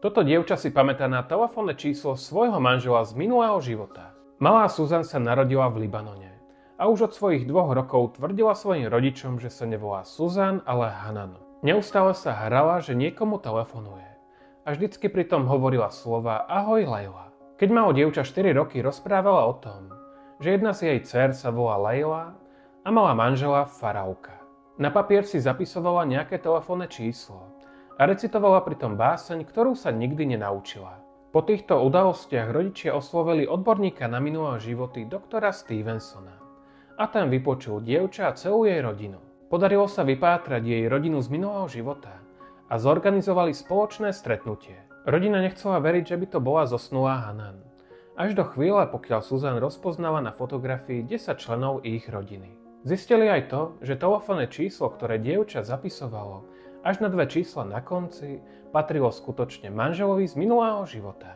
Toto dievča si pamätá na telefónne číslo svojho manžela z minulého života. Malá Susan sa narodila v Libanone a už od svojich 2 rokov tvrdila svojim rodičom, že sa nevolá Susan, ale Hanan. Neustále sa hrala, že niekomu telefonuje a vždycky pritom hovorila slova Ahoj Leila. Keď malo dievča 4 roky, rozprávala o tom, že jedna z jej dcér sa volá Leila a mala manžela Faravka. Na papier si zapisovala nejaké telefónne číslo a recitovala pritom báseň, ktorú sa nikdy nenaučila. Po týchto udalostiach rodičia oslovili odborníka na minulé životy doktora Stevensona a ten vypočul dievča a celú jej rodinu. Podarilo sa vypátrať jej rodinu z minulého života a zorganizovali spoločné stretnutie. Rodina nechcela veriť, že by to bola zosnulá Hanan. Až do chvíle, pokiaľ Susan rozpoznala na fotografii 10 členov ich rodiny. Zistili aj to, že telefónne číslo, ktoré dievča zapisovalo, až na 2 čísla na konci, patrilo skutočne manželovi z minulého života.